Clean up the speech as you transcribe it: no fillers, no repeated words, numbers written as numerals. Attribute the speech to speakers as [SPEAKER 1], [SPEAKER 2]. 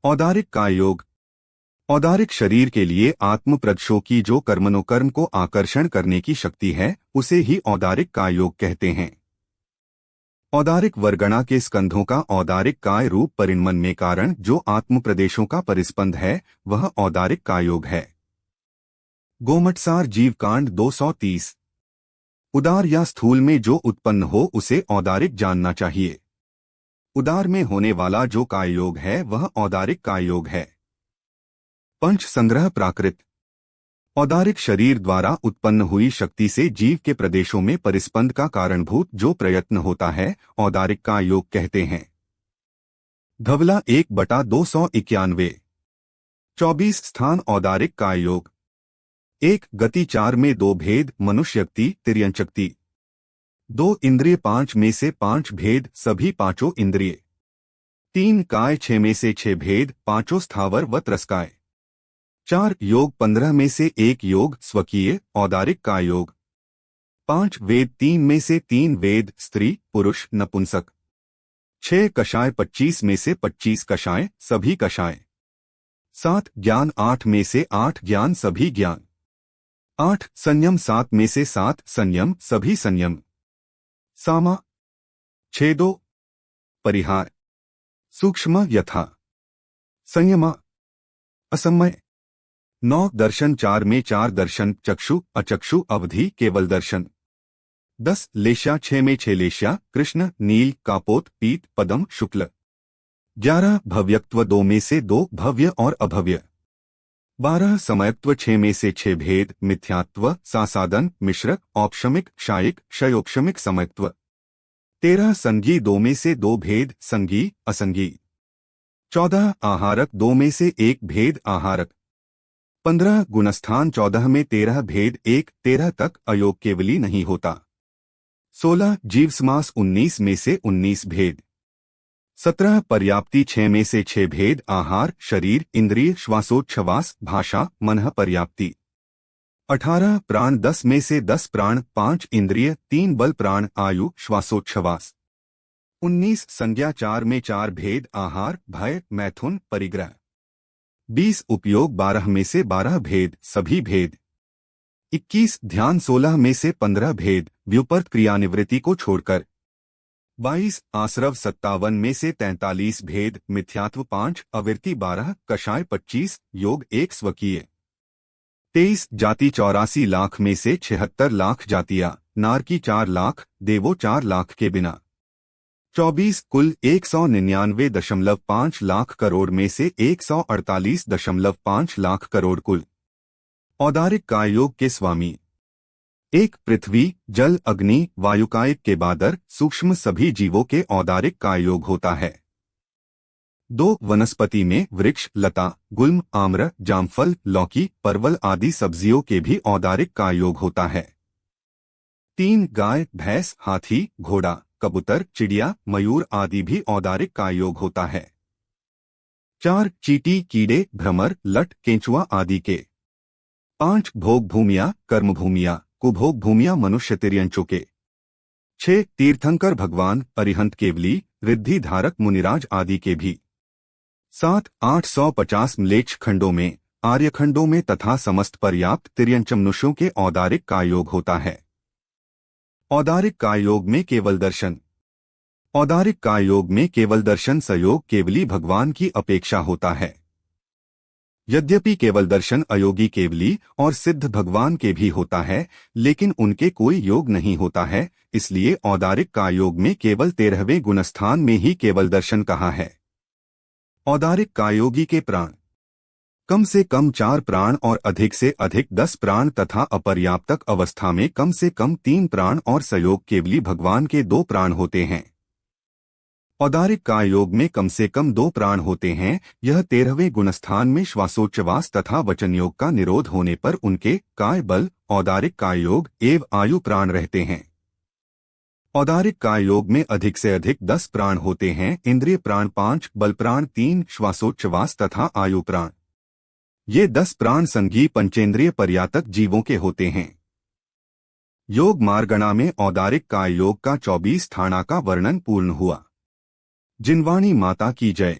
[SPEAKER 1] औदारिक काय योग। औदारिक शरीर के लिए आत्मप्रदशो की जो कर्मणोकर्म को आकर्षण करने की शक्ति है उसे ही औदारिक काय योग कहते हैं। औदारिक वर्गणा के स्कंधों का औदारिक काय रूप परिणमन में कारण जो आत्मप्रदेशों का परिस्पंद है वह औदारिक काय योग है। गोमटसार जीवकांड 230। उदार या स्थूल में जो उत्पन्न हो उसे औदारिक जानना चाहिए। उदार में होने वाला जो काय योग है वह औदारिक काय योग है। पंच संग्रह प्राकृत। औदारिक शरीर द्वारा उत्पन्न हुई शक्ति से जीव के प्रदेशों में परिस्पंद का कारणभूत जो प्रयत्न होता है औदारिक काय योग कहते हैं। धवला 1/291। 24 स्थान औदारिक काय योग। 1 गति 4 में 2 भेद मनुष्यक्ति तिर्यंचक्ति। 2 इंद्रिय 5 में से 5 भेद सभी पांचों इंद्रिय। 3 काय 6 में से 6 भेद पांचों स्थावर व त्रस्काय। 4 योग 15 में से 1 योग स्वकीय औदारिक काय योग। 5 वेद 3 में से 3 वेद स्त्री पुरुष नपुंसक। 6 कषाय 25 में से 25 कषाय सभी कषाय। 7 ज्ञान 8 में से 8 ज्ञान सभी ज्ञान। 8 संयम 7 में से 7 संयम सभी संयम। सामा छेदो परिहार सूक्ष्म यथा संयमा असमय। 9 दर्शन 4 में 4 दर्शन चक्षु अचक्षु अवधि केवल दर्शन। 10 लेशा 6 में 6 लेशा कृष्ण नील कापोत पीत पदम शुक्ल। 11 भव्यत्व 2 में से 2 भव्य और अभव्य। 12 समयत्व 6 में से 6 भेद मिथ्यात्व सासादन मिश्र औपशमिक शायिक क्षयोपशमिक समयत्व। 13 संगी 2 में से 2 भेद संगी असंगी। 14 आहारक 2 में से 1 भेद आहारक। 15 गुणस्थान 14 में 13 भेद 1 13 तक अयोग केवली नहीं होता। 16 जीवसमास 19 में से 19 भेद। 17 पर्याप्ति 6 में से 6 भेद आहार शरीर इंद्रिय श्वासोच्छ्वास भाषा मन पर्याप्ति। 18 प्राण 10 में से 10 प्राण 5 इंद्रिय 3 बल प्राण आयु श्वासोच्छ्वास। 19 संज्ञा 4 में 4 भेद आहार भय मैथुन परिग्रह। 20 उपयोग 12 में से 12 भेद सभी भेद। 21 ध्यान 16 में से 15 भेद व्युपर्त क्रियानिवृत्ति को छोड़कर। 22 आश्रव 57 में से 43 भेद मिथ्यात्व 5 अविरति 12 कषाय 25 योग 1 स्वकीय। 23 जाति 84 लाख में से 76 लाख जातियां नार की 4 लाख देवो 4 लाख के बिना। 24 कुल 199.5 लाख करोड़ में से 148.5 लाख करोड़ कुल। औदारिक काय योग के स्वामी। 1 पृथ्वी जल अग्नि वायुकायिक के बादर सूक्ष्म सभी जीवों के औदारिक काय योग होता है। 2 वनस्पति में वृक्ष लता गुल्म आम्र जामफल लौकी परवल आदि सब्जियों के भी औदारिक काय योग होता है। 3 गाय भैंस हाथी घोड़ा कबूतर चिड़िया मयूर आदि भी औदारिक काय योग होता है। 4 चींटी कीड़े भ्रमर लट केंचुआ आदि के। 5 भोग भूमियां कर्म भूमियां कुभोग भूमियां मनुष्य तिर्यंचों के। 6 तीर्थंकर भगवान अरिहंत केवली रिद्धि धारक मुनिराज आदि के भी। 7 850 म्लेच्छ खंडों में आर्यखंडों में तथा समस्त पर्याप्त तिर्यंचमनुष्यों के औदारिक काय योग होता है। औदारिक काय योग में केवल दर्शन। औदारिक काय योग में केवल दर्शन सयोग केवली भगवान की अपेक्षा होता है। यद्यपि केवल दर्शन अयोगी केवली और सिद्ध भगवान के भी होता है लेकिन उनके कोई योग नहीं होता है, इसलिए औदारिक काय योग में केवल 13वें गुणस्थान में ही केवल दर्शन कहा है। औदारिक कायोगी के प्राण। कम से कम 4 प्राण और अधिक से अधिक 10 प्राण तथा अपर्याप्तक अवस्था में कम से कम 3 प्राण और सयोग केवली भगवान के 2 प्राण होते हैं। औदारिक काय योग में कम से कम 2 प्राण होते हैं। यह 13वें गुणस्थान में श्वासोच्छ्वास तथा वचन योग का निरोध होने पर उनके काय बल औदारिक काय योग एवं आयु प्राण रहते हैं। औदारिक काय योग में अधिक से अधिक 10 प्राण होते हैं। इंद्रिय प्राण 5 बल प्राण 3 श्वासोच्छ्वास तथा आयु प्राण। ये 10 प्राण संघी पंचेंद्रिय पर्यातक जीवों के होते हैं। योग मार्गणा में औदारिक काय योग का 24 थाना का वर्णन पूर्ण हुआ। जिनवाणी माता की जय।